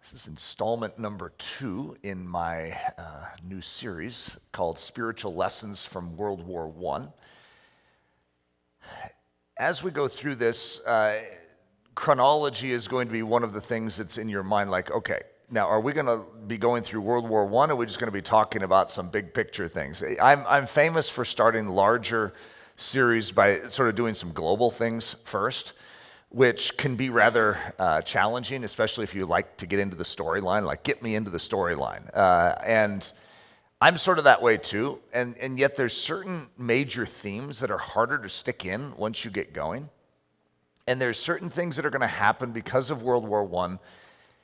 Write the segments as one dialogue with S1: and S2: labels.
S1: This is installment number 2 in my new series called Spiritual Lessons from World War I. As we go through this, chronology is going to be one of the things that's in your mind, like, okay, now are we going to be going through World War I, or are we just going to be talking about some big picture things? I'm famous for starting larger series by sort of doing some global things first, which can be rather challenging, especially if you like to get into the storyline, like get me into the storyline. And I'm sort of that way too, and yet there's certain major themes that are harder to stick in once you get going. And there's certain things that are going to happen because of World War I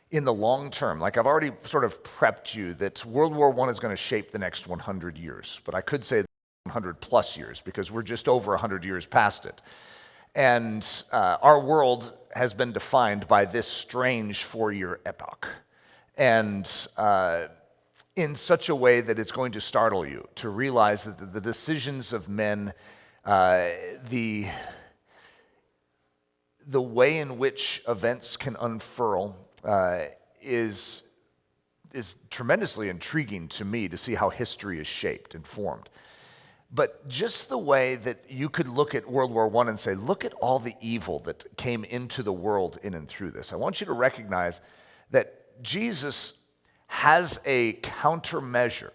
S1: in the long term. Like I've already sort of prepped you that World War I is going to shape the next 100 years, but I could say 100 plus years because we're just over 100 years past it. And our world has been defined by this strange 4-year epoch. And in such a way that it's going to startle you to realize that the decisions of men, the way in which events can unfurl is tremendously intriguing to me to see how history is shaped and formed. But just the way that you could look at World War I and say, look at all the evil that came into the world in and through this. I want you to recognize that Jesus has a countermeasure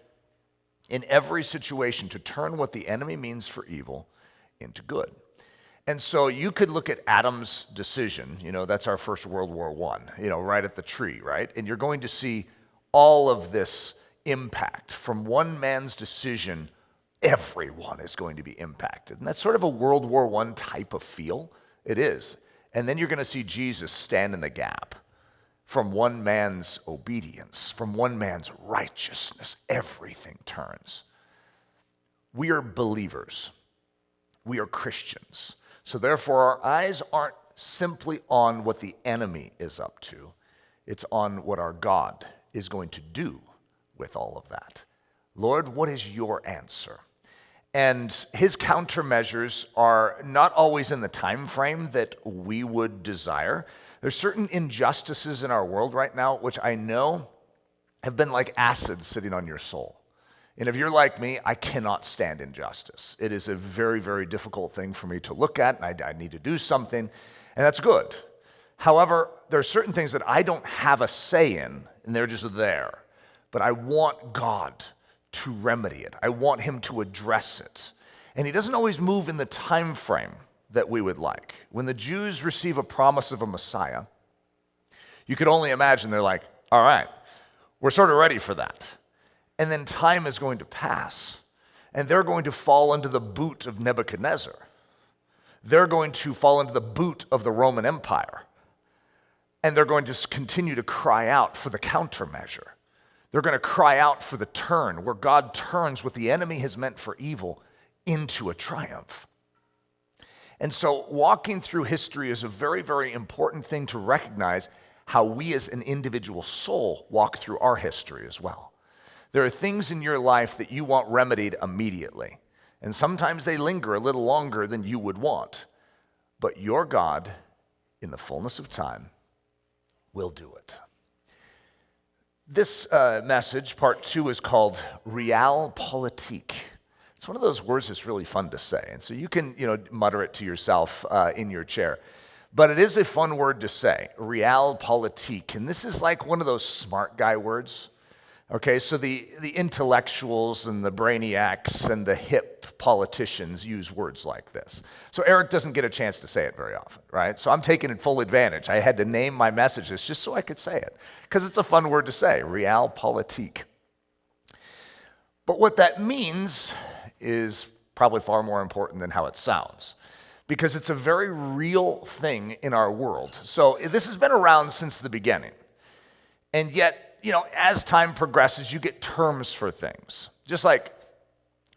S1: in every situation to turn what the enemy means for evil into good. And so you could look at Adam's decision, that's our first World War I, right at the tree, right? And you're going to see all of this impact from one man's decision. Everyone is going to be impacted. And that's sort of a World War I type of feel. It is. And then you're going to see Jesus stand in the gap. From one man's obedience, from one man's righteousness, everything turns. We are believers. We are Christians. So therefore, our eyes aren't simply on what the enemy is up to. It's on what our God is going to do with all of that. Lord, what is your answer? And his countermeasures are not always in the time frame that we would desire. There's certain injustices in our world right now, which I know have been like acid sitting on your soul. And if you're like me, I cannot stand injustice. It is a very, very difficult thing for me to look at, and I need to do something, and that's good. However, there are certain things that I don't have a say in, and they're just there. But I want God to remedy it. I want him to address it. And he doesn't always move in the time frame that we would like. When the Jews receive a promise of a Messiah, you could only imagine they're like, all right, we're sort of ready for that. And then time is going to pass, and they're going to fall under the boot of Nebuchadnezzar. They're going to fall into the boot of the Roman Empire. And they're going to continue to cry out for the countermeasure. They're going to cry out for the turn, where God turns what the enemy has meant for evil into a triumph. And so walking through history is a very, very important thing to recognize how we as an individual soul walk through our history as well. There are things in your life that you want remedied immediately, and sometimes they linger a little longer than you would want. But your God, in the fullness of time, will do it. This message, part 2, is called Realpolitik. It's one of those words that's really fun to say, and so you can, mutter it to yourself in your chair. But it is a fun word to say, Realpolitik, and this is like one of those smart guy words. Okay, so the intellectuals and the brainiacs and the hip politicians use words like this. So Eric doesn't get a chance to say it very often, right? So I'm taking full advantage. I had to name my messages just so I could say it, because it's a fun word to say, Realpolitik. But what that means is probably far more important than how it sounds, because it's a very real thing in our world. So this has been around since the beginning, and yet, as time progresses, you get terms for things, just like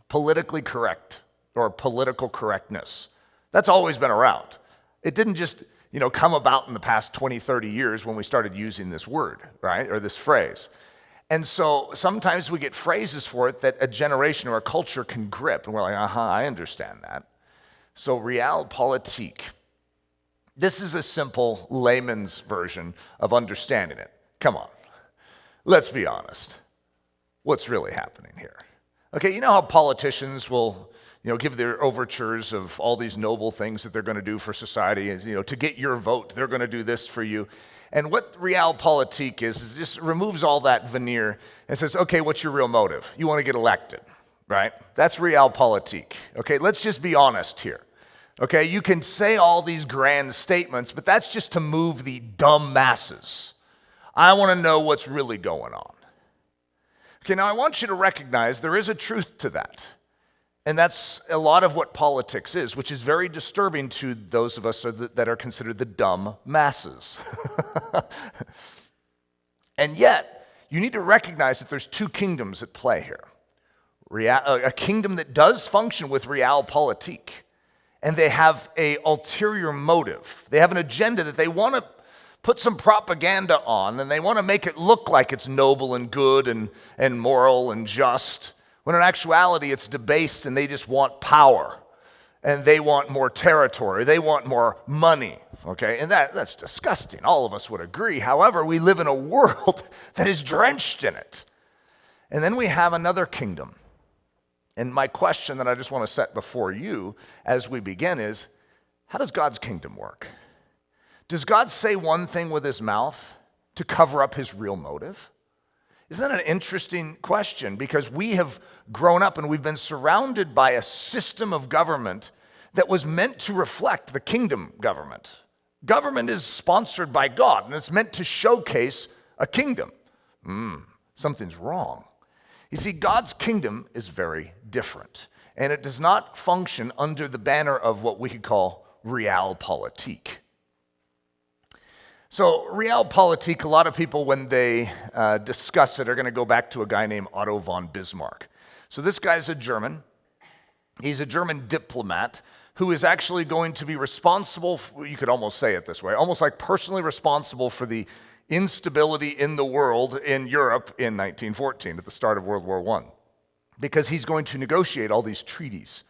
S1: politically correct or political correctness. That's always been around. It didn't just, come about in the past 20, 30 years when we started using this word, right, or this phrase. And so sometimes we get phrases for it that a generation or a culture can grip, and we're like, I understand that. So Realpolitik, this is a simple layman's version of understanding it. Come on, Let's be honest. What's really happening here? Okay, you know how politicians will give their overtures of all these noble things that they're going to do for society, is, to get your vote, they're going to do this for you. And what Realpolitik is just removes all that veneer and says, okay, what's your real motive? You want to get elected, right? That's Realpolitik. Okay, let's just be honest here. Okay, you can say all these grand statements, but that's just to move the dumb masses. I want to know what's really going on. Okay, now I want you to recognize there is a truth to that. And that's a lot of what politics is, which is very disturbing to those of us that are considered the dumb masses. And yet, you need to recognize that there's two kingdoms at play here. A kingdom that does function with Realpolitik, and they have an ulterior motive. They have an agenda that they want to put some propaganda on, and they want to make it look like it's noble and good and moral and just, when in actuality it's debased and they just want power, and they want more territory, they want more money, okay? And that's disgusting. All of us would agree. However, we live in a world that is drenched in it. And then we have another kingdom. And my question that I just want to set before you as we begin is, how does God's kingdom work? Does God say one thing with his mouth to cover up his real motive? Isn't that an interesting question? Because we have grown up and we've been surrounded by a system of government that was meant to reflect the kingdom government. Government is sponsored by God, and it's meant to showcase a kingdom. Something's wrong. You see, God's kingdom is very different, and it does not function under the banner of what we could call Realpolitik. So Realpolitik, a lot of people, when they discuss it, are going to go back to a guy named Otto von Bismarck. So this guy's a German. He's a German diplomat who is actually going to be responsible, you could almost say it this way, almost like personally responsible for the instability in the world in Europe in 1914 at the start of World War I, because he's going to negotiate all these treaties.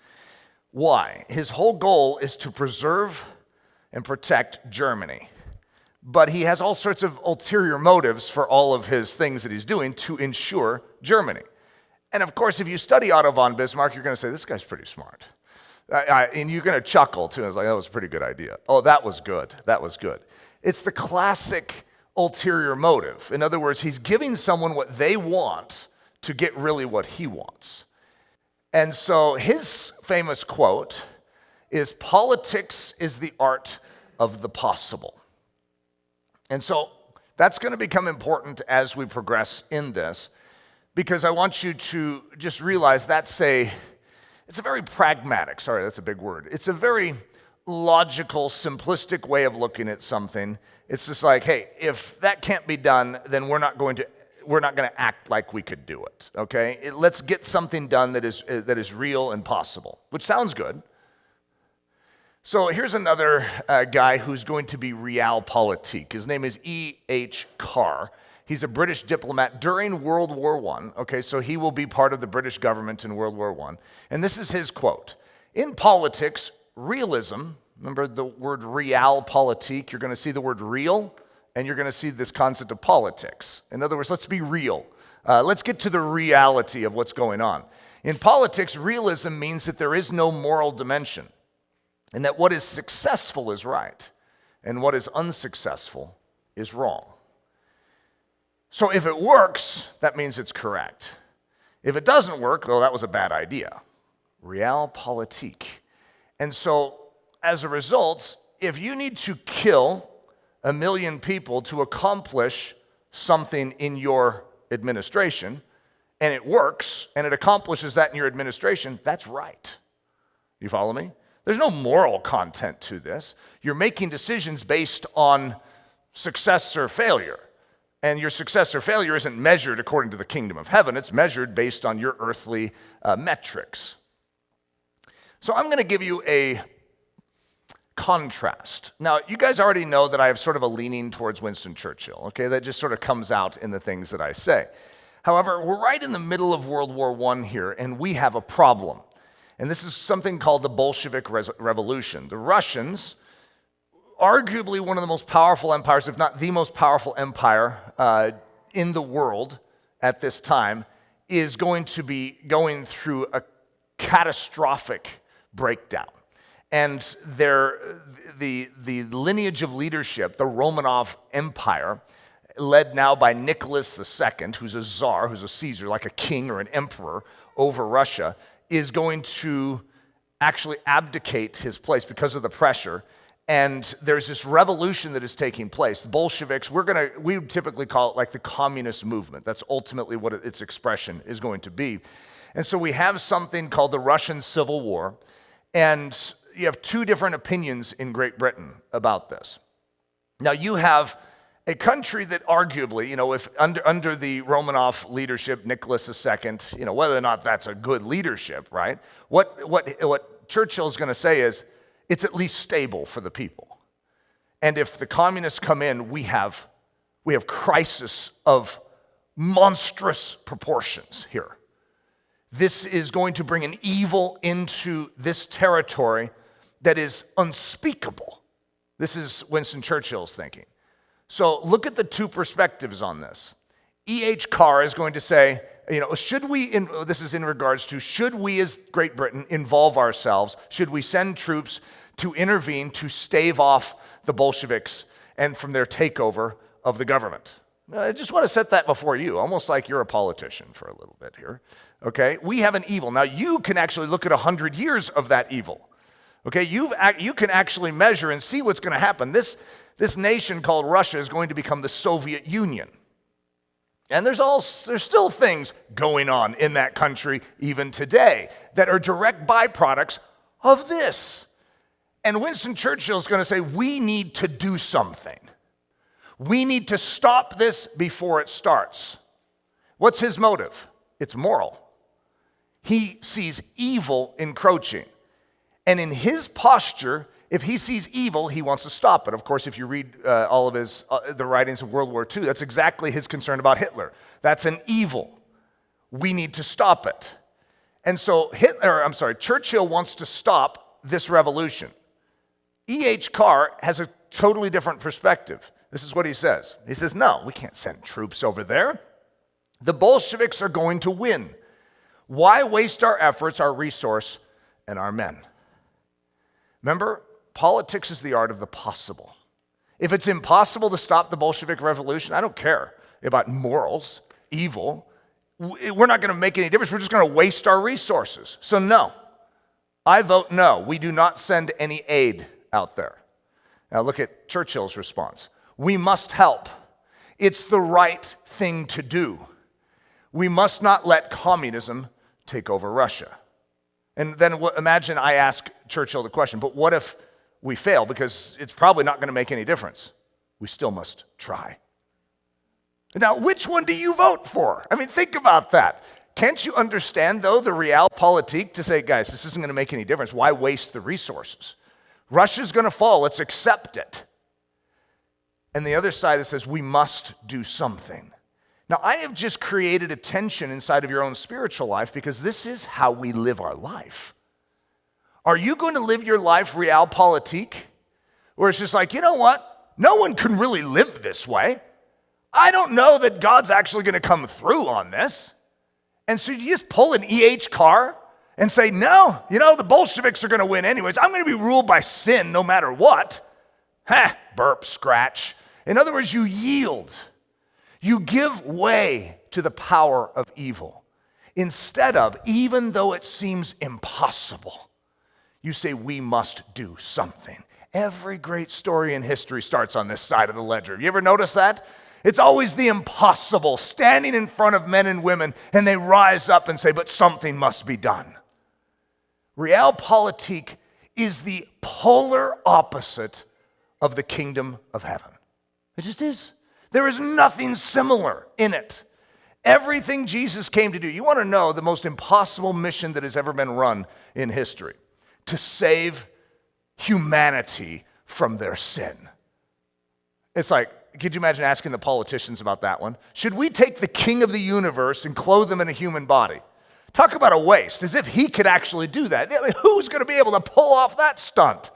S1: Why? His whole goal is to preserve and protect Germany. But he has all sorts of ulterior motives for all of his things that he's doing to ensure Germany. And of course, if you study Otto von Bismarck, you're going to say, this guy's pretty smart. And you're going to chuckle too. It's like, that was a pretty good idea. Oh, that was good. That was good. It's the classic ulterior motive. In other words, he's giving someone what they want to get really what he wants. And so his famous quote is, politics is the art of the possible. And so that's going to become important as we progress in this, because I want you to just realize it's a very pragmatic, sorry, that's a big word. It's a very logical, simplistic way of looking at something. It's just like, hey, if that can't be done, then we're not going to act like we could do it, okay? Let's get something done that is real and possible, which sounds good. So here's another guy who's going to be Realpolitik. His name is E.H. Carr. He's a British diplomat during World War I. Okay, so he will be part of the British government in World War I. And this is his quote. In politics, realism, remember the word Realpolitik, you're going to see the word real, and you're going to see this concept of politics. In other words, let's be real. Let's get to the reality of what's going on. In politics, realism means that there is no moral dimension, and that what is successful is right, and what is unsuccessful is wrong. So if it works, that means it's correct. If it doesn't work, well, that was a bad idea. Realpolitik. And so, as a result, if you need to kill 1 million people to accomplish something in your administration, and it works, and it accomplishes that in your administration, that's right. You follow me? There's no moral content to this. You're making decisions based on success or failure. And your success or failure isn't measured according to the kingdom of heaven. It's measured based on your earthly metrics. So I'm going to give you a contrast. Now, you guys already know that I have sort of a leaning towards Winston Churchill, okay? That just sort of comes out in the things that I say. However, we're right in the middle of World War I here, and we have a problem. And this is something called the Bolshevik Revolution. The Russians, arguably one of the most powerful empires, if not the most powerful empire in the world at this time is going to be going through a catastrophic breakdown. And the lineage of leadership, the Romanov Empire, led now by Nicholas II, who's a czar, who's a Caesar, like a king or an emperor over Russia, is going to actually abdicate his place because of the pressure. And there's this revolution that is taking place. The Bolsheviks, we typically call it like the communist movement. That's ultimately what its expression is going to be. And so we have something called the Russian Civil War, and you have two different opinions in Great Britain about this. Now you have a country that arguably, if under the Romanov leadership, Nicholas II, whether or not that's a good leadership, right? What Churchill's going to say is, it's at least stable for the people. And if the communists come in, we have crisis of monstrous proportions here. This is going to bring an evil into this territory that is unspeakable. This is Winston Churchill's thinking. So look at the two perspectives on this. E.H. Carr is going to say, this is in regards to, should we as Great Britain involve ourselves? Should we send troops to intervene to stave off the Bolsheviks and from their takeover of the government? I just want to set that before you, almost like you're a politician for a little bit here. Okay, we have an evil. Now you can actually look at 100 years of that evil. Okay, you can actually measure and see what's going to happen. This nation called Russia is going to become the Soviet Union. And there's still things going on in that country even today that are direct byproducts of this. And Winston Churchill is going to say, we need to do something. We need to stop this before it starts. What's his motive? It's moral. He sees evil encroaching. And in his posture, if he sees evil, he wants to stop it. Of course, if you read all of the writings of World War II, that's exactly his concern about Hitler. That's an evil. We need to stop it. And so Churchill wants to stop this revolution. E.H. Carr has a totally different perspective. This is what he says. He says, no, we can't send troops over there. The Bolsheviks are going to win. Why waste our efforts, our resource, and our men? Remember, politics is the art of the possible. If it's impossible to stop the Bolshevik Revolution, I don't care about morals, evil. We're not going to make any difference. We're just going to waste our resources. So no, I vote no. We do not send any aid out there. Now look at Churchill's response. We must help. It's the right thing to do. We must not let communism take over Russia. And then imagine I ask Churchill the question, but what if we fail? Because it's probably not going to make any difference. We still must try. Now, which one do you vote for? I mean, think about that. Can't you understand, though, the Realpolitik to say, guys, this isn't going to make any difference. Why waste the resources? Russia's going to fall. Let's accept it. And the other side, it says, we must do something. Now, I have just created a tension inside of your own spiritual life because this is how we live our life. Are you going to live your life Realpolitik? Where it's just like, you know what? No one can really live this way. I don't know that God's actually going to come through on this. And so you just pull an E.H. Carr and say, no, the Bolsheviks are going to win anyways. I'm going to be ruled by sin no matter what. Burp, scratch. In other words, you yield. You give way to the power of evil. Instead of, even though it seems impossible, you say, we must do something. Every great story in history starts on this side of the ledger. You ever notice that? It's always the impossible standing in front of men and women, and they rise up and say, but something must be done. Realpolitik is the polar opposite of the kingdom of heaven. It just is. There is nothing similar in it. Everything Jesus came to do. You want to know the most impossible mission that has ever been run in history? To save humanity from their sin. It's like, could you imagine asking the politicians about that one? Should we take the king of the universe and clothe him in a human body? Talk about a waste, as if he could actually do that. I mean, who's going to be able to pull off that stunt?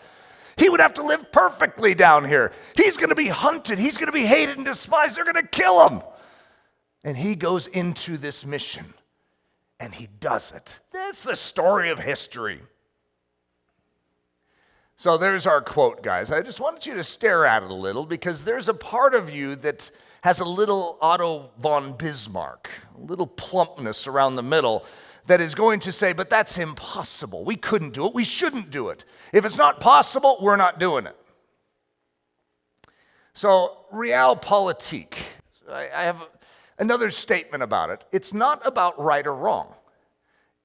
S1: He would have to live perfectly down here. He's going to be hunted. He's going to be hated and despised. They're going to kill him. And he goes into this mission, and he does it. That's the story of history. So there's our quote, guys. I just wanted you to stare at it a little, because there's a part of you that has a little Otto von Bismarck, a little plumpness around the middle that is going to say, but that's impossible. We couldn't do it. We shouldn't do it. If it's not possible, we're not doing it. So Realpolitik, I have another statement about it. It's not about right or wrong.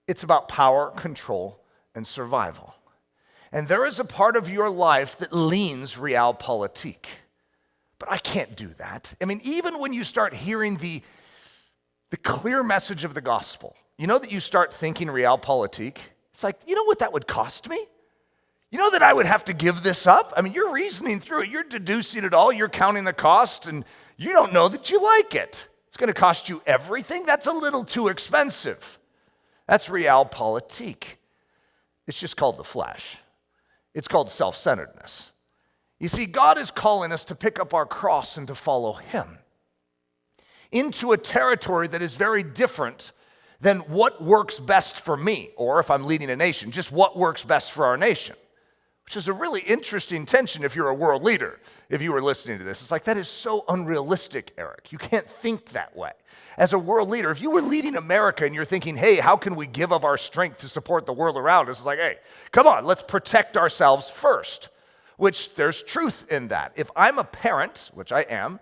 S1: It's about power, control, and survival. And there is a part of your life that leans Realpolitik. But I can't do that. I mean, even when you start hearing the clear message of the gospel, you know that you start thinking Realpolitik? It's like, you know what that would cost me? You know that I would have to give this up? I mean, you're reasoning through it. You're deducing it all. You're counting the cost, and you don't know that you like it. It's going to cost you everything? That's a little too expensive. That's Realpolitik. It's just called the flesh. It's called self-centeredness. You see, God is calling us to pick up our cross and to follow him into a territory that is very different than what works best for me, or if I'm leading a nation, just what works best for our nation, which is a really interesting tension if you're a world leader. If you were listening to this, it's like, that is so unrealistic, Eric. You can't think that way. As a world leader, if you were leading America and you're thinking, hey, how can we give of our strength to support the world around us? It's like, hey, come on, let's protect ourselves first, which there's truth in that. If I'm a parent, which I am,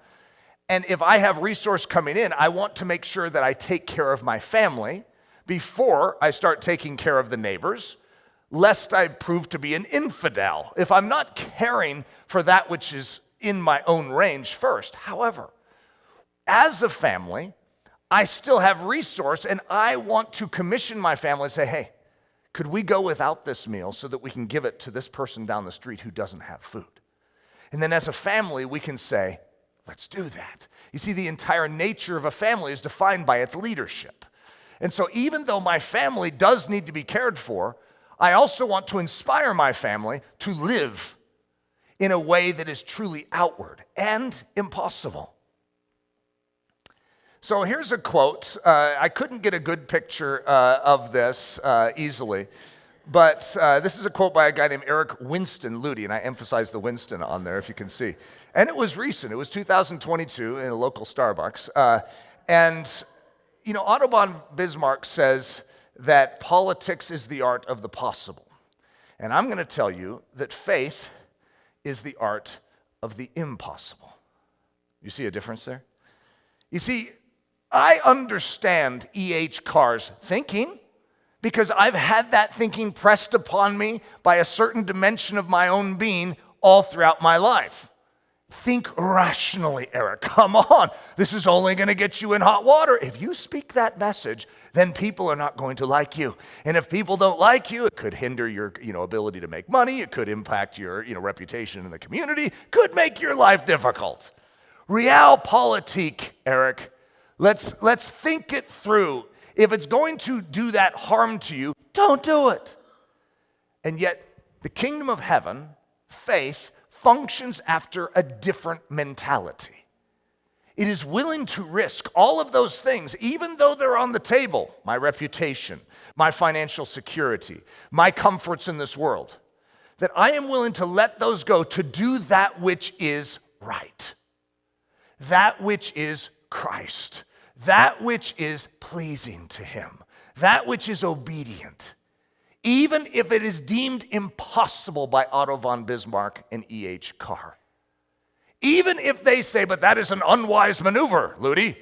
S1: and if I have resource coming in, I want to make sure that I take care of my family before I start taking care of the neighbors, lest I prove to be an infidel if I'm not caring for that which is in my own range first. However, as a family, I still have resource, and I want to commission my family and say, hey, could we go without this meal so that we can give it to this person down the street who doesn't have food? And then as a family, we can say, let's do that. You see, the entire nature of a family is defined by its leadership. And so even though my family does need to be cared for, I also want to inspire my family to live in a way that is truly outward and impossible. So here's a quote. I couldn't get a good picture of this easily, but this is a quote by a guy named Eric Ludy, and I emphasize the Winston on there if you can see. And it was recent. It was 2022 in a local Starbucks. And, you know, Otto von Bismarck says that politics is the art of the possible. And I'm going to tell you that faith is the art of the impossible. You see a difference there? You see, I understand E.H. Carr's thinking because I've had that thinking pressed upon me by a certain dimension of my own being all throughout my life. Think rationally, Eric. Come on. This is only going to get you in hot water. If you speak that message, then people are not going to like you. And if people don't like you, it could hinder your, ability to make money. It could impact your, reputation in the community. Could make your life difficult. Realpolitik, Eric. Let's think it through. If it's going to do that harm to you, don't do it. And yet, the kingdom of heaven, faith, functions after a different mentality. It is willing to risk all of those things, even though they're on the table. My reputation, my financial security, my comforts in this world. That I am willing to let those go to do that which is right. That which is Christ. That which is pleasing to him. That which is obedient. Even if it is deemed impossible by Otto von Bismarck and E.H. Carr. Even if they say, but that is an unwise maneuver, Ludy,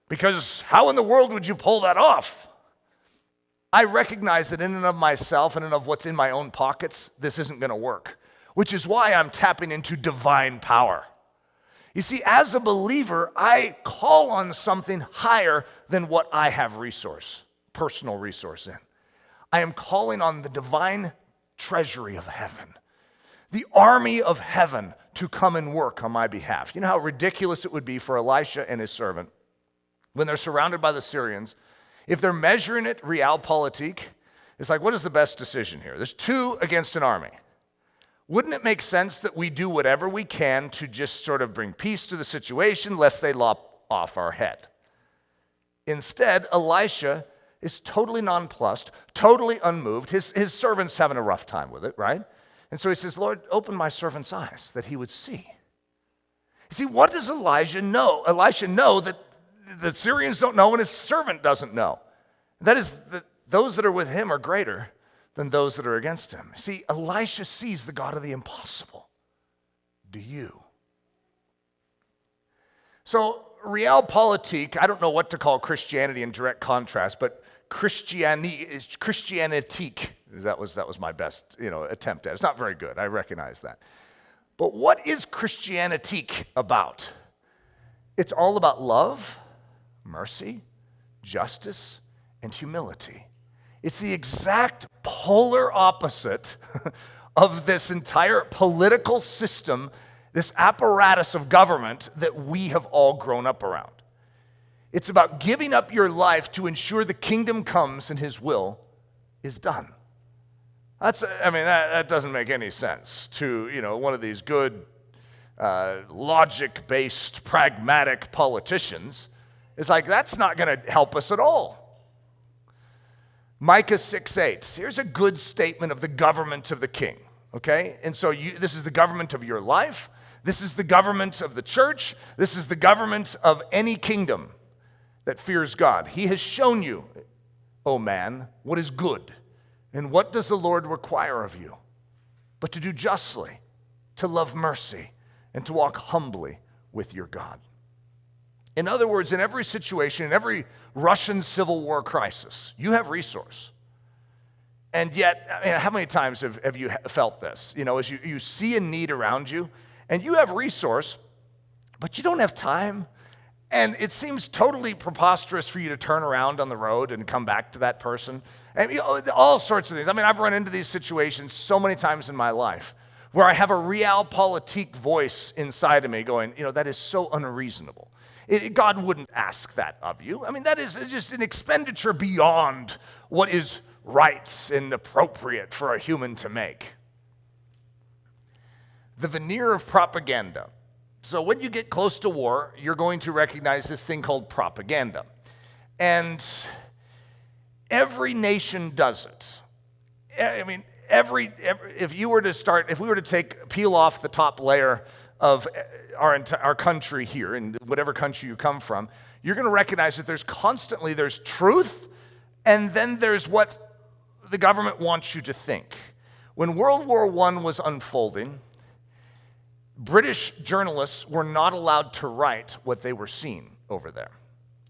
S1: because how in the world would you pull that off? I recognize that in and of myself and in and of what's in my own pockets, this isn't going to work, which is why I'm tapping into divine power. You see, as a believer, I call on something higher than what I have personal resource in. I am calling on the divine treasury of heaven, the army of heaven to come and work on my behalf. You know how ridiculous it would be for Elisha and his servant when they're surrounded by the Syrians, if they're measuring it Realpolitik, it's like, what is the best decision here? There's 2 against an army. Wouldn't it make sense that we do whatever we can to just sort of bring peace to the situation lest they lop off our head? Instead, Elisha is totally nonplussed, totally unmoved. His servant's having a rough time with it, right? And so he says, Lord, open my servant's eyes that he would see. You see, what does Elisha know that the Syrians don't know and his servant doesn't know? That is, that those that are with him are greater than those that are against him. See, Elisha sees the God of the impossible. Do you? So, Realpolitik, I don't know what to call Christianity in direct contrast, but Christianitique, that was my best attempt at it. It's not very good, I recognize that. But what is Christianitique about? It's all about love, mercy, justice, and humility. It's the exact polar opposite of this entire political system, this apparatus of government that we have all grown up around. It's about giving up your life to ensure the kingdom comes and his will is done. That doesn't make any sense to, one of these good, logic-based, pragmatic politicians. It's like, that's not going to help us at all. Micah 6:8. Here's a good statement of the government of the king, okay? And so this is the government of your life. This is the government of the church. This is the government of any kingdom that fears God. He has shown you, O man, what is good. And what does the Lord require of you? But to do justly, to love mercy, and to walk humbly with your God. In other words, in every situation, in every Russian Civil War crisis, you have resource. And yet, how many times have you felt this? As you see a need around you, and you have resource, but you don't have time, and it seems totally preposterous for you to turn around on the road and come back to that person. And all sorts of things. I've run into these situations so many times in my life where I have a Realpolitik voice inside of me going, that is so unreasonable. God wouldn't ask that of you. That is just an expenditure beyond what is right and appropriate for a human to make. The veneer of propaganda. So when you get close to war, you're going to recognize this thing called propaganda. And every nation does it. If we were to peel off the top layer of our country here, in whatever country you come from, you're going to recognize that there's truth, and then there's what the government wants you to think. When World War I was unfolding, British journalists were not allowed to write what they were seeing over there.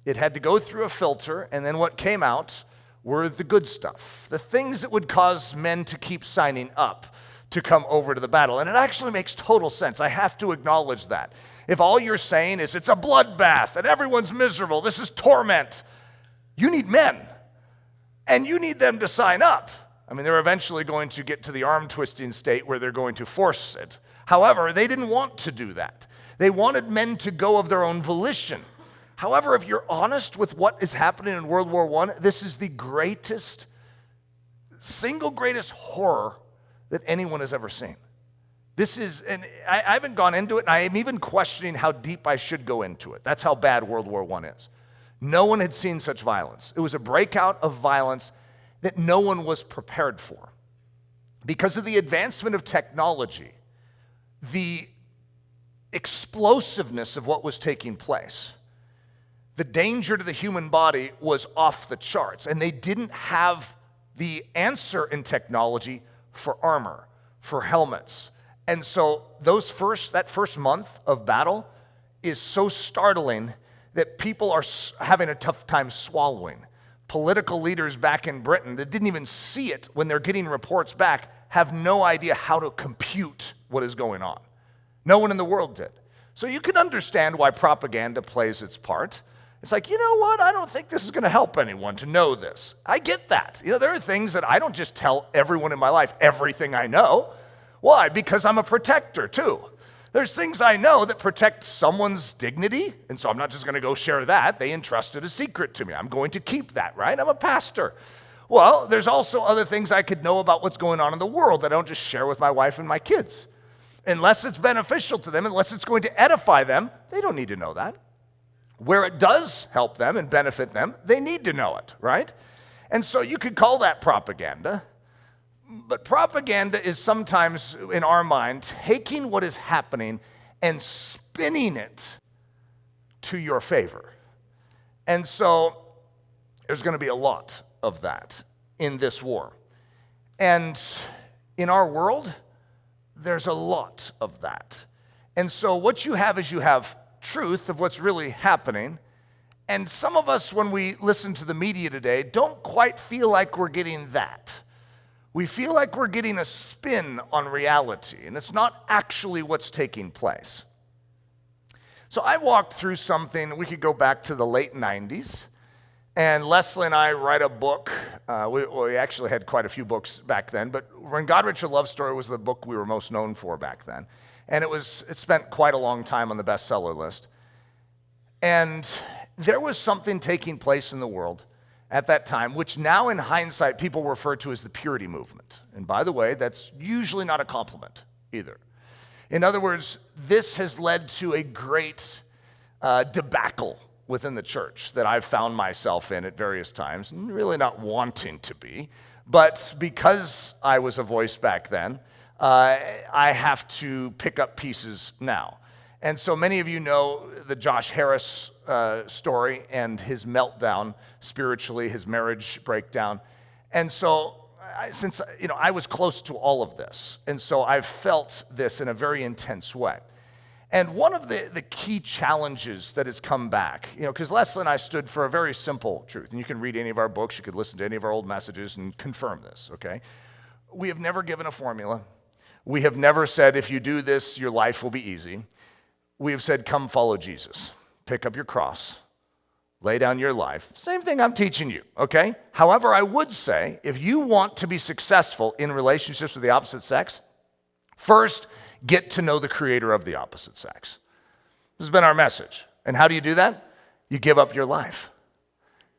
S1: It had to go through a filter, and then what came out were the good stuff, the things that would cause men to keep signing up to come over to the battle. And it actually makes total sense. I have to acknowledge that. If all you're saying is it's a bloodbath and everyone's miserable, this is torment, you need men, and you need them to sign up. They're eventually going to get to the arm-twisting state where they're going to force it. However, they didn't want to do that. They wanted men to go of their own volition. However, if you're honest with what is happening in World War I, this is the single greatest horror that anyone has ever seen. And I haven't gone into it, and I am even questioning how deep I should go into it. That's how bad World War I is. No one had seen such violence. It was a breakout of violence that no one was prepared for. Because of the advancement of technology, the explosiveness of what was taking place, the danger to the human body was off the charts, and they didn't have the answer in technology for armor, for helmets. And so that first month of battle is so startling that people are having a tough time swallowing. Political leaders back in Britain that didn't even see it when they're getting reports back have no idea how to compute what is going on. No one in the world did. So you can understand why propaganda plays its part. It's like, you know what? I don't think this is going to help anyone to know this. I get that. There are things that I don't just tell everyone in my life everything I know. Why? Because I'm a protector too. There's things I know that protect someone's dignity, and so I'm not just going to go share that. They entrusted a secret to me. I'm going to keep that, right? I'm a pastor. Well, there's also other things I could know about what's going on in the world that I don't just share with my wife and my kids. Unless it's beneficial to them, unless it's going to edify them, they don't need to know that. Where it does help them and benefit them, they need to know it, right? And so you could call that propaganda, but propaganda is sometimes, in our mind, taking what is happening and spinning it to your favor. And so there's going to be a lot of that in this war. And in our world, there's a lot of that. And so what you have is you have truth of what's really happening. And some of us, when we listen to the media today, don't quite feel like we're getting that. We feel like we're getting a spin on reality, and it's not actually what's taking place. So I walked through something, we could go back to the late 90s, and Leslie and I write a book. We actually had quite a few books back then, but When God Wrote Your Love Story was the book we were most known for back then. And it spent quite a long time on the bestseller list. And there was something taking place in the world at that time, which now in hindsight people refer to as the purity movement. And by the way, that's usually not a compliment either. In other words, this has led to a great debacle within the church that I've found myself in at various times, and really not wanting to be, but because I was a voice back then, I have to pick up pieces now. And so many of you know the Josh Harris story and his meltdown spiritually, his marriage breakdown. And so since I was close to all of this, and so I've felt this in a very intense way. And one of the key challenges that has come back, because Leslie and I stood for a very simple truth, and you can read any of our books, you could listen to any of our old messages and confirm this, okay? We have never given a formula. We have never said, if you do this, your life will be easy. We have said, come follow Jesus. Pick up your cross. Lay down your life. Same thing I'm teaching you, okay? However, I would say, if you want to be successful in relationships with the opposite sex, first, get to know the creator of the opposite sex. This has been our message. And how do you do that? You give up your life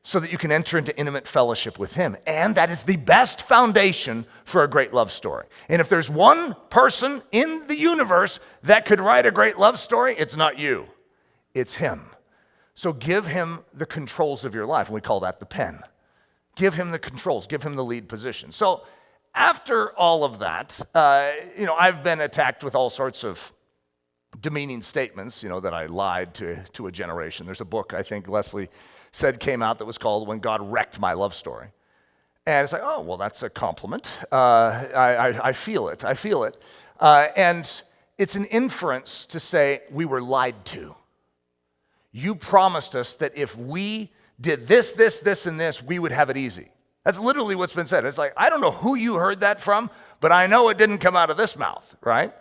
S1: so that you can enter into intimate fellowship with him. And that is the best foundation for a great love story. And if there's one person in the universe that could write a great love story, it's not you. It's him. So give him the controls of your life. And we call that the pen. Give him the controls. Give him the lead position. So after all of that, I've been attacked with all sorts of demeaning statements, that I lied to a generation. There's a book I think Leslie said came out that was called When God Wrecked My Love Story. And it's like, oh, well, that's a compliment. I feel it. And it's an inference to say we were lied to. You promised us that if we did this, and this, we would have it easy. That's literally what's been said. It's like, I don't know who you heard that from, but I know it didn't come out of this mouth, right?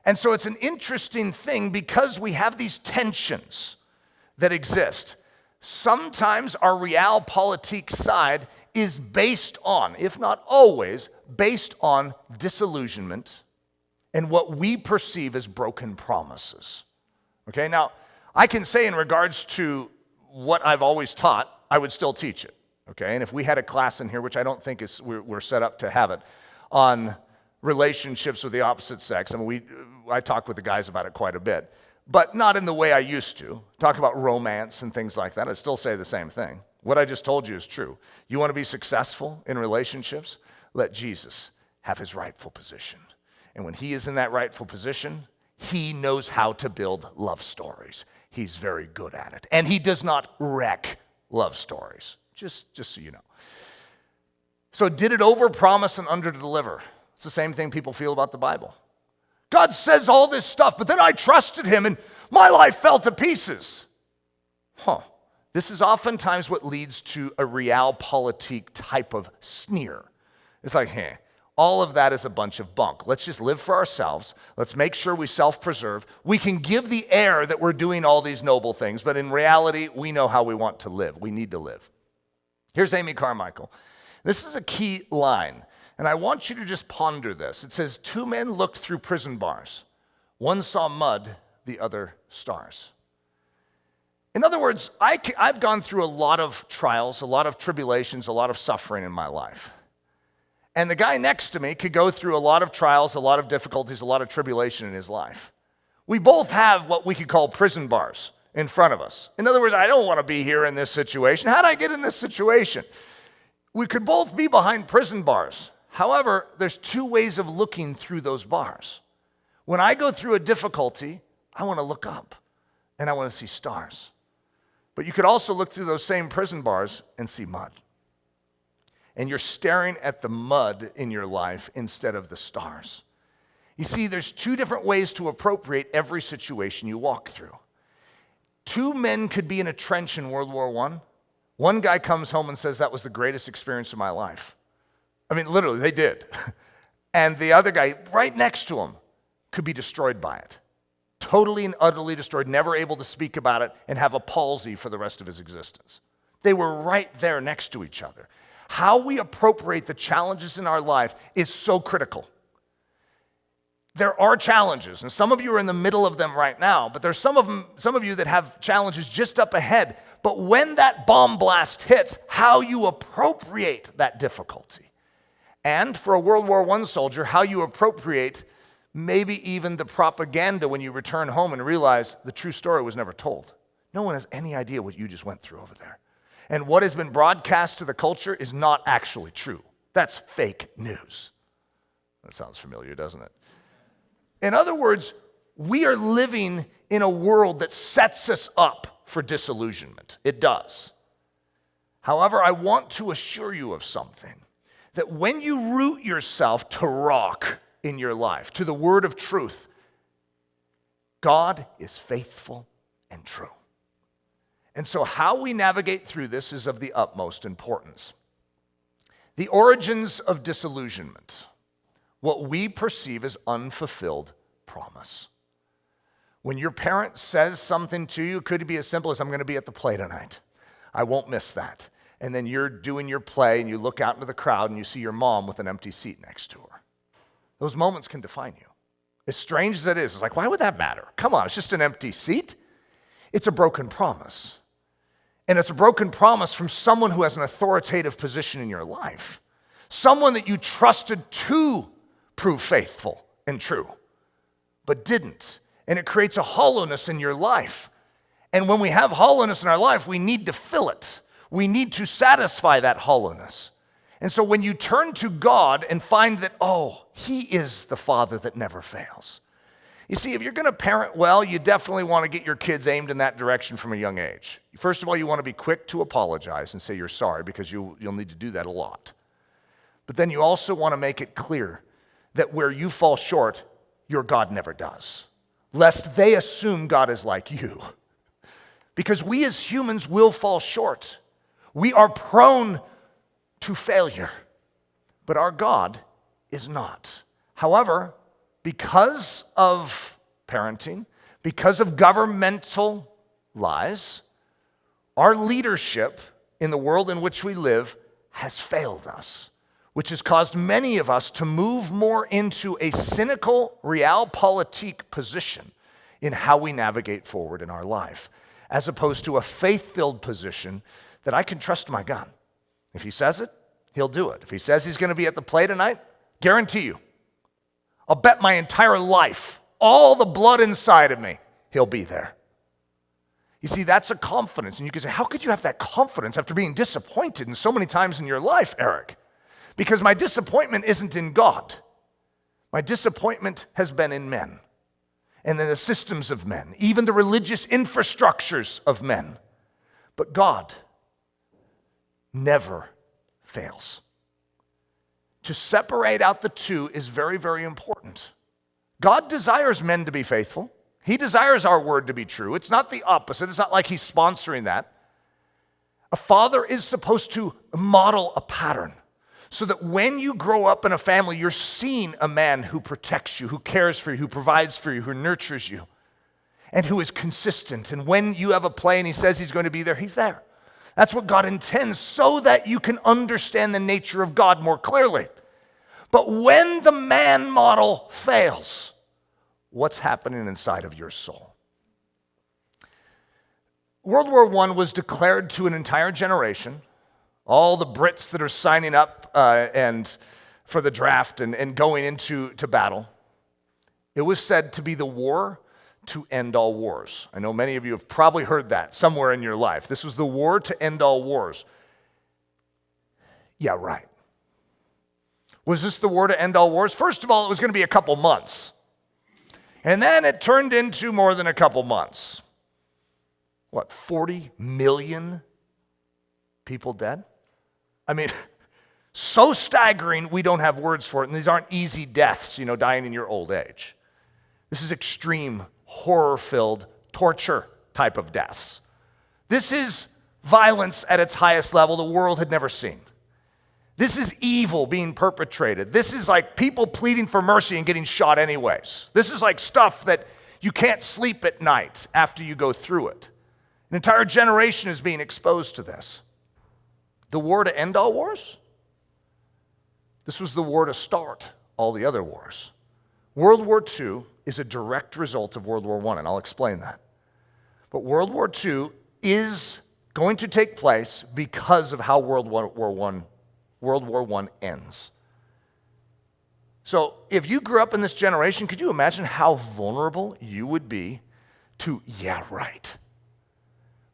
S1: And so it's an interesting thing because we have these tensions that exist. Sometimes our Realpolitik side is based on, if not always, based on disillusionment and what we perceive as broken promises. Okay, now, I can say in regards to what I've always taught, I would still teach it. Okay, and if we had a class in here, which I don't think we're set up to have it, on relationships with the opposite sex, I talk with the guys about it quite a bit, but not in the way I used to. Talk about romance and things like that. I'd still say the same thing. What I just told you is true. You want to be successful in relationships? Let Jesus have his rightful position. And when he is in that rightful position, he knows how to build love stories. He's very good at it. And he does not wreck love stories. Just so you know. So did it overpromise and underdeliver? It's the same thing people feel about the Bible. God says all this stuff, but then I trusted him and my life fell to pieces. This is oftentimes what leads to a Realpolitik type of sneer. It's like, all of that is a bunch of bunk. Let's just live for ourselves. Let's make sure we self-preserve. We can give the air that we're doing all these noble things, but in reality, we know how we want to live. We need to live. Here's Amy Carmichael. This is a key line, and I want you to just ponder this. It says, 2 men looked through prison bars. One saw mud, the other stars. In other words, I've gone through a lot of trials, a lot of tribulations, a lot of suffering in my life. And the guy next to me could go through a lot of trials, a lot of difficulties, a lot of tribulation in his life. We both have what we could call prison bars in front of us. In other words, I don't want to be here in this situation. How did I get in this situation? We could both be behind prison bars. However, there's two ways of looking through those bars. When I go through a difficulty, I want to look up and I want to see stars. But you could also look through those same prison bars and see mud. And you're staring at the mud in your life instead of the stars. You see, there's two different ways to appropriate every situation you walk through. Two men could be in a trench in World War I. One guy comes home and says, that was the greatest experience of my life. I mean, literally, they did. And the other guy right next to him could be destroyed by it. Totally and utterly destroyed, never able to speak about it, and have a palsy for the rest of his existence. They were right there next to each other. How we appropriate the challenges in our life is so critical. There are challenges, and some of you are in the middle of them right now, but there's some of you that have challenges just up ahead. But when that bomb blast hits, how you appropriate that difficulty. And for a World War I soldier, how you appropriate maybe even the propaganda when you return home and realize the true story was never told. No one has any idea what you just went through over there. And what has been broadcast to the culture is not actually true. That's fake news. That sounds familiar, doesn't it? In other words, we are living in a world that sets us up for disillusionment. It does. However, I want to assure you of something, that when you root yourself to rock in your life, to the word of truth, God is faithful and true. And so how we navigate through this is of the utmost importance. The origins of disillusionment, what we perceive as unfulfilled promise. When your parent says something to you, could it be as simple as, I'm going to be at the play tonight. I won't miss that. And then you're doing your play and you look out into the crowd and you see your mom with an empty seat next to her. Those moments can define you. As strange as it is, it's like, why would that matter? Come on, it's just an empty seat. It's a broken promise. And it's a broken promise from someone who has an authoritative position in your life. Someone that you trusted to prove faithful and true, but didn't. And it creates a hollowness in your life. And when we have hollowness in our life, we need to fill it. We need to satisfy that hollowness. And so when you turn to God and find that, oh, He is the Father that never fails. You see, if you're going to parent well, you definitely want to get your kids aimed in that direction from a young age. First of all, you want to be quick to apologize and say you're sorry, because you'll need to do that a lot. But then you also want to make it clear that where you fall short, your God never does, lest they assume God is like you. Because we as humans will fall short. We are prone to failure, but our God is not. However, because of parenting, because of governmental lies, our leadership in the world in which we live has failed us, which has caused many of us to move more into a cynical Realpolitik position in how we navigate forward in our life, as opposed to a faith-filled position that I can trust my God. If He says it, He'll do it. If He says He's going to be at the play tonight, guarantee you, I'll bet my entire life, all the blood inside of me, He'll be there. You see, that's a confidence. And you can say, how could you have that confidence after being disappointed in so many times in your life, Eric? Because my disappointment isn't in God. My disappointment has been in men, and in the systems of men, even the religious infrastructures of men. But God never fails. To separate out the two is very, very important. God desires men to be faithful. He desires our word to be true. It's not the opposite. It's not like He's sponsoring that. A father is supposed to model a pattern so that when you grow up in a family, you're seeing a man who protects you, who cares for you, who provides for you, who nurtures you, and who is consistent. And when you have a play and He says He's going to be there, He's there. That's what God intends, so that you can understand the nature of God more clearly. But when the man model fails, what's happening inside of your soul? World War I was declared to an entire generation, all the Brits that are signing up and for the draft and going into battle. It was said to be the war to end all wars. I know many of you have probably heard that somewhere in your life. This was the war to end all wars. Yeah, right. Was this the war to end all wars? First of all, it was going to be a couple months. And then it turned into more than a couple months. What, 40 million people dead? I mean, so staggering, we don't have words for it. And these aren't easy deaths, dying in your old age. This is extreme, horror-filled, torture type of deaths. This is violence at its highest level the world had never seen. This is evil being perpetrated. This is like people pleading for mercy and getting shot anyways. This is like stuff that you can't sleep at night after you go through it. An entire generation is being exposed to this. The war to end all wars? This was the war to start all the other wars. World War II is a direct result of World War I, and I'll explain that. But World War II is going to take place because of how World War I ends. So if you grew up in this generation, could you imagine how vulnerable you would be to, yeah, right.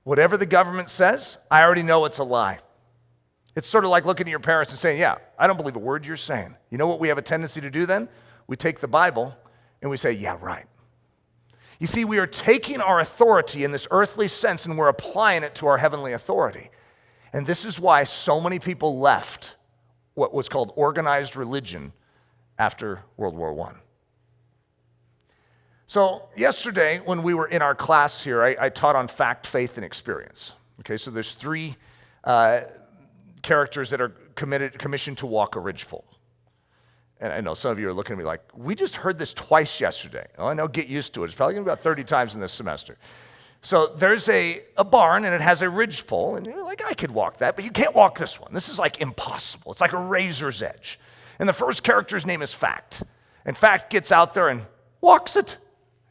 S1: Whatever the government says, I already know it's a lie. It's sort of like looking at your parents and saying, yeah, I don't believe a word you're saying. You know what we have a tendency to do then? We take the Bible and we say, yeah, right. You see, we are taking our authority in this earthly sense and we're applying it to our heavenly authority. And this is why so many people left what was called organized religion after World War I. So yesterday, when we were in our class here, I taught on fact, faith, and experience. Okay, so there's three characters that are commissioned to walk a ridgepole. And I know some of you are looking at me like, we just heard this twice yesterday. Oh, I know, get used to it. It's probably going to be about 30 times in this semester. So there's a barn, and it has a ridgepole, and you're like, I could walk that, but you can't walk this one. This is like impossible. It's like a razor's edge. And the first character's name is Fact. And Fact gets out there and walks it.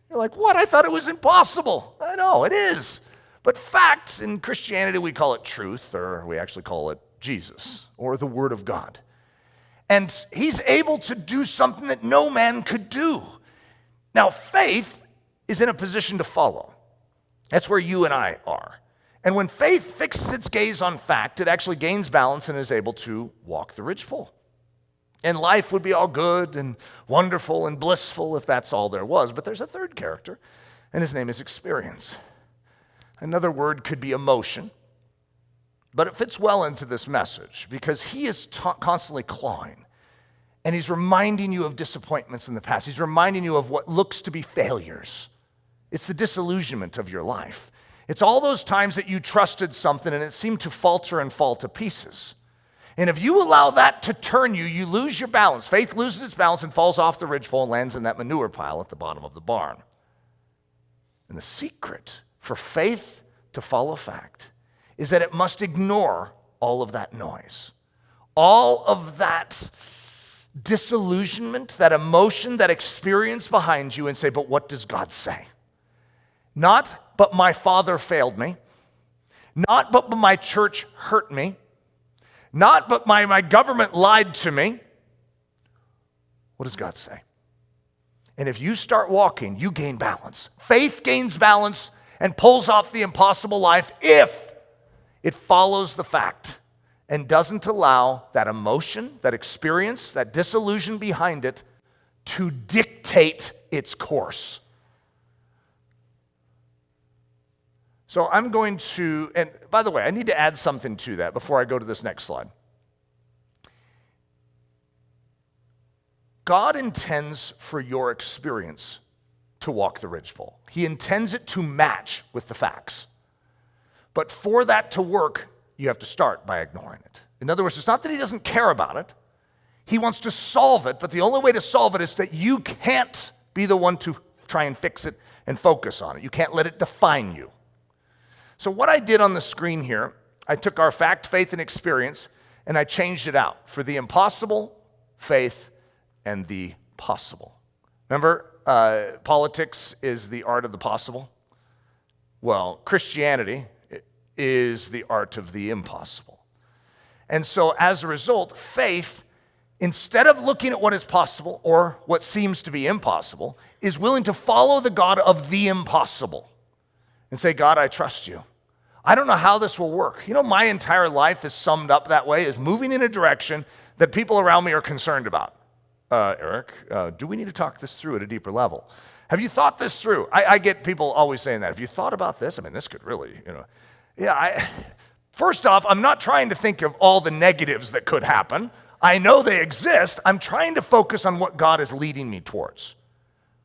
S1: You're like, what? I thought it was impossible. I know, it is. But fact, in Christianity, we call it truth, or we actually call it Jesus, or the Word of God. And he's able to do something that no man could do. Now, faith is in a position to follow. That's where you and I are. And when faith fixes its gaze on fact, it actually gains balance and is able to walk the ridgepole. And life would be all good and wonderful and blissful if that's all there was. But there's a third character, and his name is experience. Another word could be emotion. But it fits well into this message because he is constantly clawing. And he's reminding you of disappointments in the past. He's reminding you of what looks to be failures. It's the disillusionment of your life. It's all those times that you trusted something and it seemed to falter and fall to pieces. And if you allow that to turn you, you lose your balance. Faith loses its balance and falls off the ridgepole and lands in that manure pile at the bottom of the barn. And the secret for faith to follow fact is that it must ignore all of that noise, all of that disillusionment, that emotion, that experience behind you, and say, but what does God say? Not, but my father failed me. Not, but my church hurt me. Not, but my government lied to me. What does God say? And if you start walking, you gain balance. Faith gains balance and pulls off the impossible life if it follows the fact and doesn't allow that emotion, that experience, that disillusion behind it to dictate its course. So I'm going to, and by the way, I need to add something to that before I go to this next slide. God intends for your experience to walk the ridgepole. He intends it to match with the facts. But for that to work, you have to start by ignoring it. In other words, it's not that he doesn't care about it. He wants to solve it, but the only way to solve it is that you can't be the one to try and fix it and focus on it. You can't let it define you. So what I did on the screen here, I took our fact, faith, and experience, and I changed it out for the impossible, faith, and the possible. Remember, politics is the art of the possible? Well, Christianity is the art of the impossible. And so as a result, faith instead of looking at what is possible or what seems to be impossible, is willing to follow the God of the impossible and say, God, I trust you. I don't know how this will work. You know, my entire life is summed up that way, is moving in a direction that people around me are concerned about. Eric, do we need to talk this through at a deeper level? Have you thought this through? I get people always saying that. Have you thought about this? I mean, this could really, First off, I'm not trying to think of all the negatives that could happen. I know they exist. I'm trying to focus on what God is leading me towards.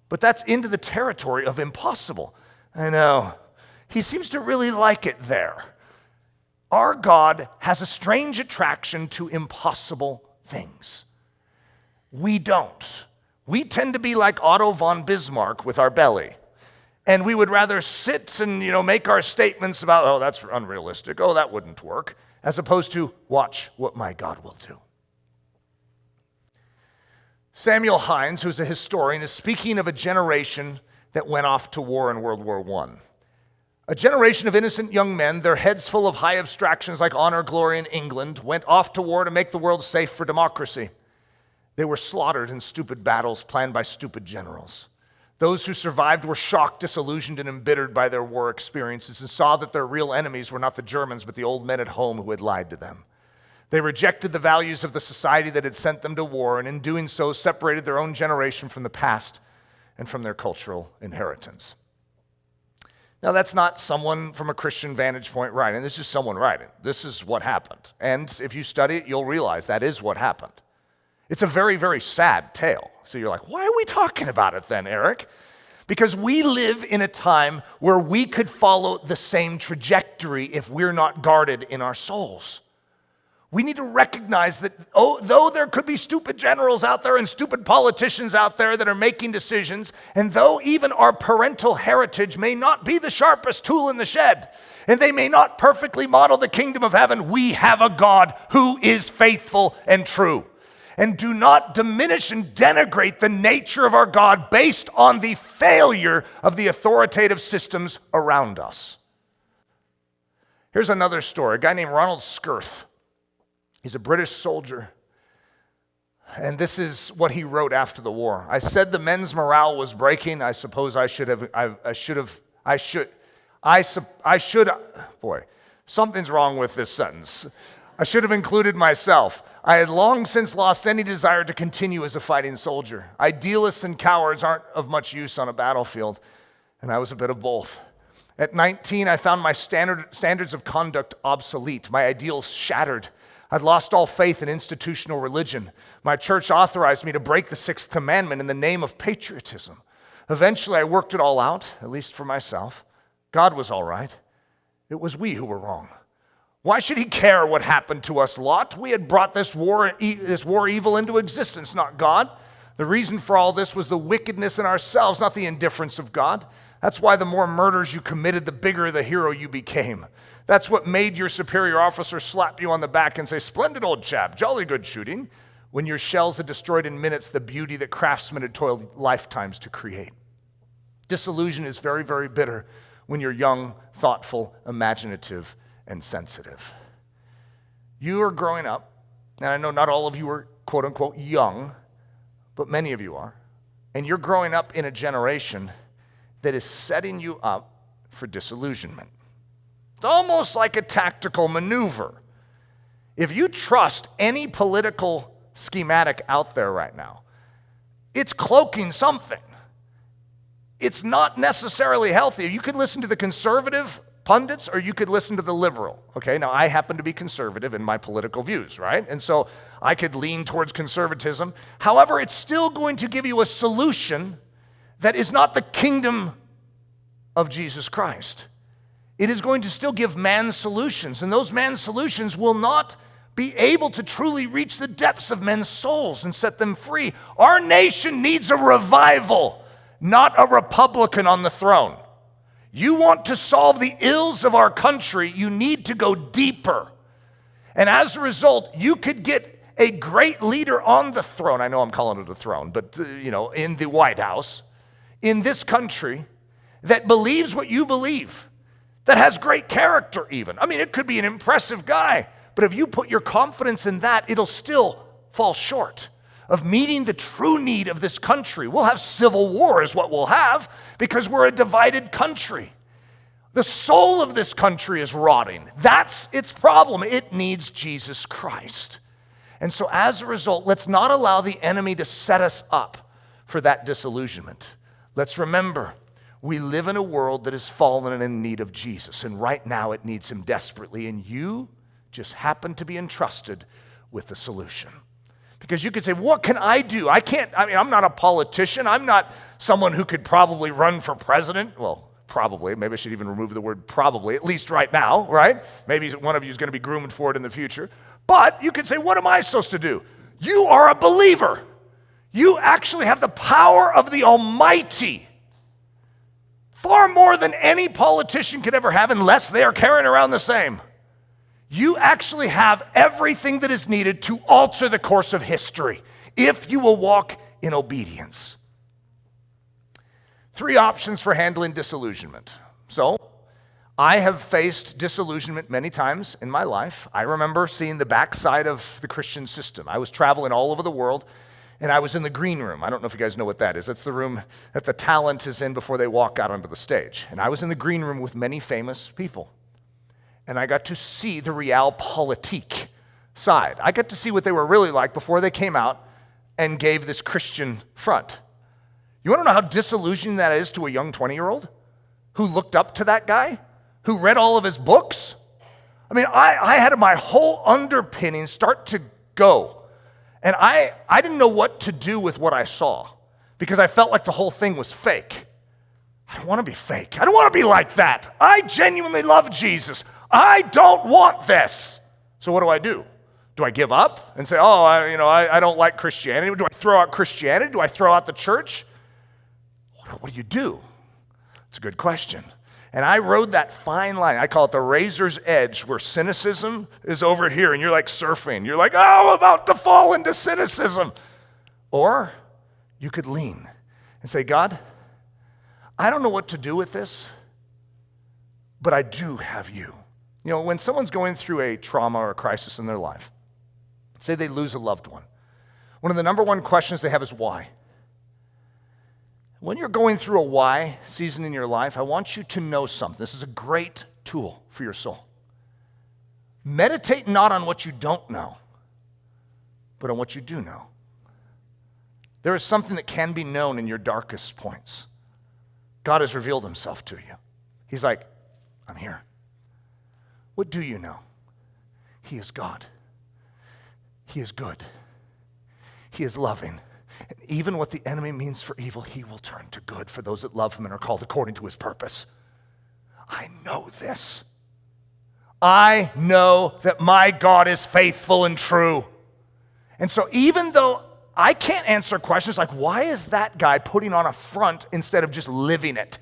S1: But that's into the territory of impossible. I know. He seems to really like it there. Our God has a strange attraction to impossible things. We don't. We tend to be like Otto von Bismarck with our belly. And we would rather sit and, make our statements about, oh, that's unrealistic, oh, that wouldn't work, as opposed to watch what my God will do. Samuel Hines, who's a historian, is speaking of a generation that went off to war in World War I. A generation of innocent young men, their heads full of high abstractions like honor, glory, and England, went off to war to make the world safe for democracy. They were slaughtered in stupid battles planned by stupid generals. Those who survived were shocked, disillusioned, and embittered by their war experiences and saw that their real enemies were not the Germans, but the old men at home who had lied to them. They rejected the values of the society that had sent them to war, and in doing so, separated their own generation from the past and from their cultural inheritance. Now, that's not someone from a Christian vantage point writing. This is someone writing. This is what happened. And if you study it, you'll realize that is what happened. It's a very, very sad tale. So you're like, why are we talking about it then, Eric? Because we live in a time where we could follow the same trajectory if we're not guarded in our souls. We need to recognize that though there could be stupid generals out there and stupid politicians out there that are making decisions, and though even our parental heritage may not be the sharpest tool in the shed, and they may not perfectly model the kingdom of heaven, we have a God who is faithful and true. And do not diminish and denigrate the nature of our God based on the failure of the authoritative systems around us. Here's another story. A guy named Ronald Skirth. He's a British soldier. And this is what he wrote after the war. I said the men's morale was breaking. I suppose something's wrong with this sentence. I should have included myself. I had long since lost any desire to continue as a fighting soldier. Idealists and cowards aren't of much use on a battlefield, and I was a bit of both. At 19, I found my standards of conduct obsolete, my ideals shattered. I'd lost all faith in institutional religion. My church authorized me to break the sixth commandment in the name of patriotism. Eventually, I worked it all out, at least for myself. God was all right. It was we who were wrong. Why should he care what happened to us, Lot? We had brought this war evil into existence, not God. The reason for all this was the wickedness in ourselves, not the indifference of God. That's why the more murders you committed, the bigger the hero you became. That's what made your superior officer slap you on the back and say, "Splendid old chap, jolly good shooting," when your shells had destroyed in minutes the beauty that craftsmen had toiled lifetimes to create. Disillusion is very, very bitter when you're young, thoughtful, imaginative, and sensitive. You are growing up, and I know not all of you are quote unquote young, but many of you are, and you're growing up in a generation that is setting you up for disillusionment. It's almost like a tactical maneuver. If you trust any political schematic out there right now, it's cloaking something. It's not necessarily healthy. You could listen to the conservative pundits, or you could listen to the liberal. Okay, now I happen to be conservative in my political views, right? And so I could lean towards conservatism. However, it's still going to give you a solution that is not the kingdom of Jesus Christ. It is going to still give man solutions, and those man's solutions will not be able to truly reach the depths of men's souls and set them free. Our nation needs a revival, not a Republican on the throne. You want to solve the ills of our country, you need to go deeper. And as a result, you could get a great leader on the throne. I know I'm calling it a throne, but in the White House, in this country, that believes what you believe, that has great character even. I mean, it could be an impressive guy, but if you put your confidence in that, it'll still fall short of meeting the true need of this country. We'll have civil war is what we'll have because we're a divided country. The soul of this country is rotting. That's its problem. It needs Jesus Christ. And so as a result, let's not allow the enemy to set us up for that disillusionment. Let's remember, we live in a world that is fallen and in need of Jesus. And right now it needs him desperately. And you just happen to be entrusted with the solution. Because you could say, what can I do? I'm not a politician. I'm not someone who could probably run for president. Well, probably. Maybe I should even remove the word probably, at least right now, right? Maybe one of you is going to be groomed for it in the future. But you could say, what am I supposed to do? You are a believer. You actually have the power of the Almighty. Far more than any politician could ever have, unless they are carrying around the same. You actually have everything that is needed to alter the course of history if you will walk in obedience. 3 options for handling disillusionment. So, I have faced disillusionment many times in my life. I remember seeing the backside of the Christian system. I was traveling all over the world, and I was in the green room. I don't know if you guys know what that is. That's the room that the talent is in before they walk out onto the stage. And I was in the green room with many famous people. And I got to see the Realpolitik side. I got to see what they were really like before they came out and gave this Christian front. You want to know how disillusioning that is to a young 20-year-old who looked up to that guy, who read all of his books? I mean, I had my whole underpinning start to go. And I didn't know what to do with what I saw because I felt like the whole thing was fake. I don't want to be fake. I don't want to be like that. I genuinely love Jesus. I don't want this. So what do? Do I give up and say, I don't like Christianity? Do I throw out Christianity? Do I throw out the church? What do? It's a good question. And I rode that fine line. I call it the razor's edge, where cynicism is over here and you're like surfing. You're like, I'm about to fall into cynicism. Or you could lean and say, God, I don't know what to do with this, but I do have you. You know, when someone's going through a trauma or a crisis in their life, say they lose a loved one, one of the number one questions they have is why? When you're going through a why season in your life, I want you to know something. This is a great tool for your soul. Meditate not on what you don't know, but on what you do know. There is something that can be known in your darkest points. God has revealed himself to you. He's like, I'm here. What do you know? He is God. He is good. He is loving. And even what the enemy means for evil, he will turn to good for those that love him and are called according to his purpose. I know this. I know that my God is faithful and true. And so even though I can't answer questions like, why is that guy putting on a front instead of just living it?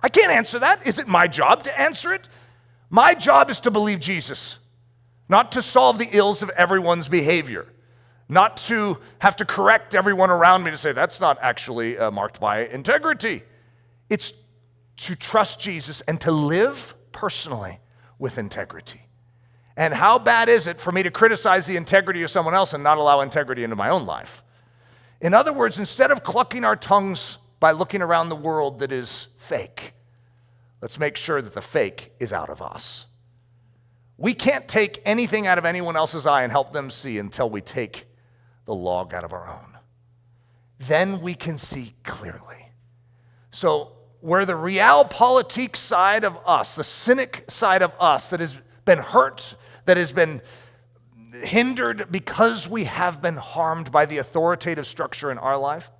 S1: I can't answer that. Is it my job to answer it? My job is to believe Jesus, not to solve the ills of everyone's behavior. Not to have to correct everyone around me to say, that's not actually marked by integrity. It's to trust Jesus and to live personally with integrity. And how bad is it for me to criticize the integrity of someone else and not allow integrity into my own life? In other words, instead of clucking our tongues by looking around the world that is fake, let's make sure that the fake is out of us. We can't take anything out of anyone else's eye and help them see until we take the log out of our own. Then we can see clearly. So where the Realpolitik side of us, the Cynic side of us that has been hurt, that has been hindered because we have been harmed by the authoritative structure in our life,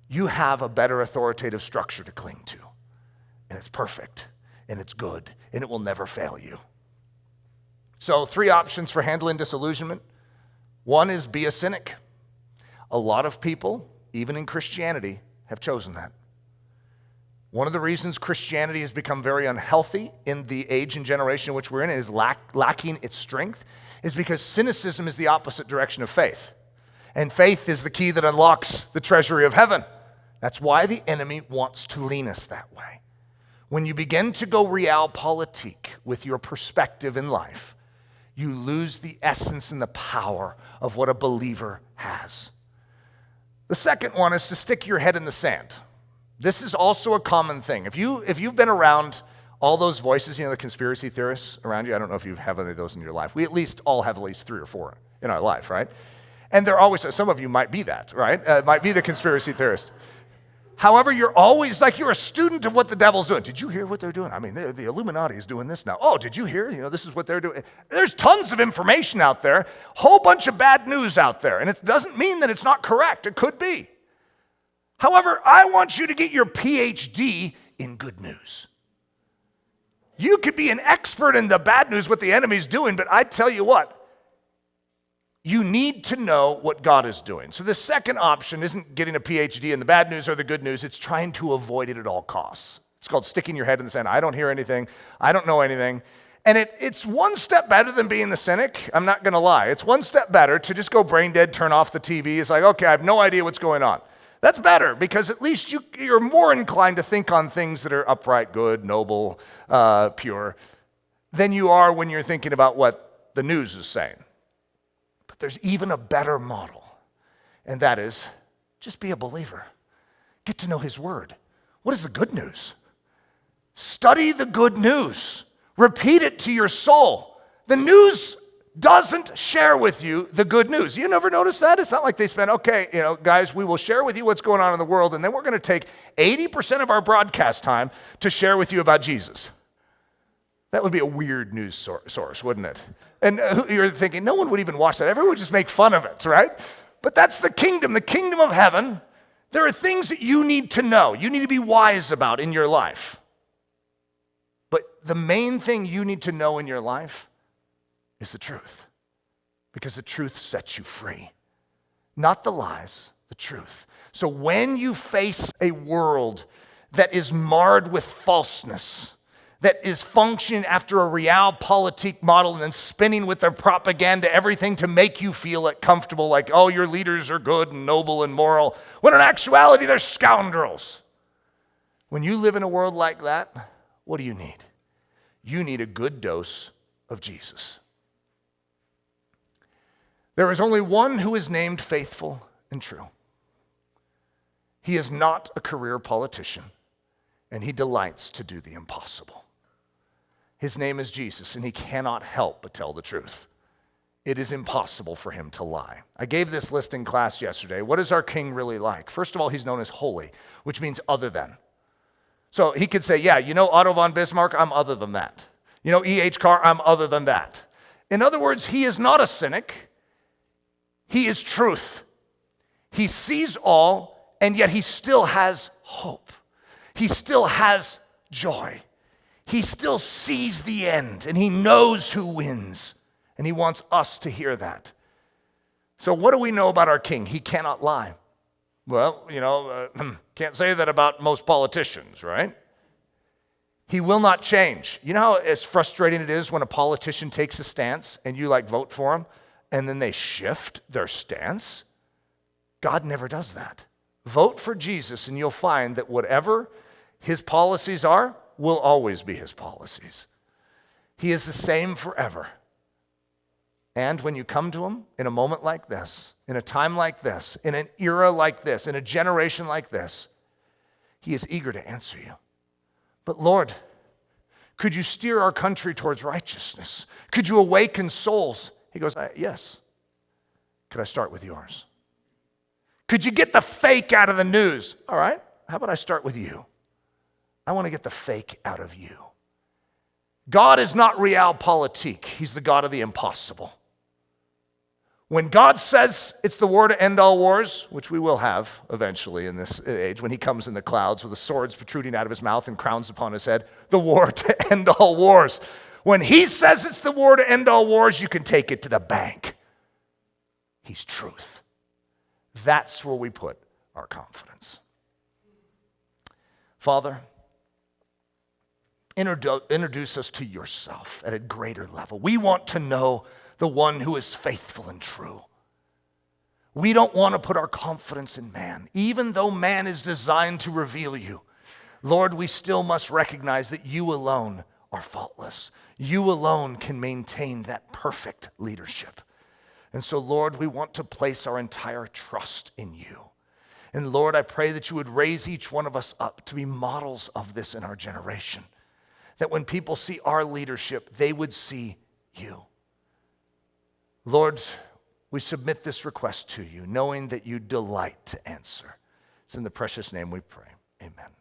S1: you have a better authoritative structure to cling to. And it's perfect, and it's good, and it will never fail you. So 3 options for handling disillusionment. 1 is be a cynic. A lot of people, even in Christianity, have chosen that. One of the reasons Christianity has become very unhealthy in the age and generation in which we're in, and is lacking its strength, is because cynicism is the opposite direction of faith. And faith is the key that unlocks the treasury of heaven. That's why the enemy wants to lean us that way. When you begin to go realpolitik with your perspective in life, you lose the essence and the power of what a believer has. The second one is to stick your head in the sand. This is also a common thing. If you've been around all those voices, the conspiracy theorists around you, I don't know if you have any of those in your life. We at least all have at least 3 or 4 in our life, right? And they're always, some of you might be that, right? Might be the conspiracy theorist. However, you're always like you're a student of what the devil's doing. Did you hear what they're doing? I mean, the Illuminati is doing this now. Oh, did you hear? This is what they're doing. There's tons of information out there, whole bunch of bad news out there. And it doesn't mean that it's not correct. It could be. However, I want you to get your PhD in good news. You could be an expert in the bad news, what the enemy's doing, but I tell you what, you need to know what God is doing. So the second option isn't getting a PhD in the bad news or the good news. It's trying to avoid it at all costs. It's called sticking your head in the sand. I don't hear anything. I don't know anything. And it's one step better than being the cynic. I'm not going to lie. It's one step better to just go brain dead, turn off the TV. It's like, okay, I have no idea what's going on. That's better because at least you're more inclined to think on things that are upright, good, noble, pure, than you are when you're thinking about what the news is saying. But there's even a better model, and that is just be a believer. Get to know his word. What is the good news? Study the good news. Repeat it to your soul. The news doesn't share with you the good news. You never notice that? It's not like they spend, okay, guys, we will share with you what's going on in the world, and then we're going to take 80% of our broadcast time to share with you about Jesus. That would be a weird news source, wouldn't it? And you're thinking, no one would even watch that. Everyone would just make fun of it, right? But that's the kingdom of heaven. There are things that you need to know. You need to be wise about in your life. But the main thing you need to know in your life is the truth, because the truth sets you free. Not the lies, the truth. So when you face a world that is marred with falseness, that is functioning after a Realpolitik model and then spinning with their propaganda everything to make you feel comfortable, like, oh, your leaders are good and noble and moral, when in actuality they're scoundrels. When you live in a world like that, what do you need? You need a good dose of Jesus. There is only one who is named faithful and true. He is not a career politician, and he delights to do the impossible. His name is Jesus, and he cannot help but tell the truth. It is impossible for him to lie. I gave this list in class yesterday. What is our king really like? First of all, he's known as holy, which means other than. So he could say, yeah, Otto von Bismarck, I'm other than that. E.H. Carr, I'm other than that. In other words, he is not a cynic. He is truth. He sees all, and yet he still has hope. He still has joy. He still sees the end, and he knows who wins, and he wants us to hear that. So what do we know about our king? He cannot lie. Well, can't say that about most politicians, right? He will not change. You know how as frustrating it is when a politician takes a stance and you vote for him, and then they shift their stance? God never does that. Vote for Jesus, and you'll find that whatever his policies are will always be his policies. He is the same forever. And when you come to him in a moment like this, in a time like this, in an era like this, in a generation like this, he is eager to answer you. But Lord, could you steer our country towards righteousness? Could you awaken souls? He goes, yes. Could I start with yours? Could you get the fake out of the news? All right, how about I start with you? I want to get the fake out of you. God is not Realpolitik. He's the God of the impossible. When God says it's the war to end all wars, which we will have eventually in this age, when he comes in the clouds with the swords protruding out of his mouth and crowns upon his head, the war to end all wars. When he says it's the war to end all wars, you can take it to the bank. He's truth. That's where we put our confidence. Father, introduce us to yourself at a greater level. We want to know the one who is faithful and true. We don't want to put our confidence in man. Even though man is designed to reveal you, Lord, we still must recognize that you alone are faultless. You alone can maintain that perfect leadership. And so, Lord, we want to place our entire trust in you. And Lord, I pray that you would raise each one of us up to be models of this in our generation. That when people see our leadership, they would see you. Lord, we submit this request to you, knowing that you delight to answer. It's in the precious name we pray. Amen.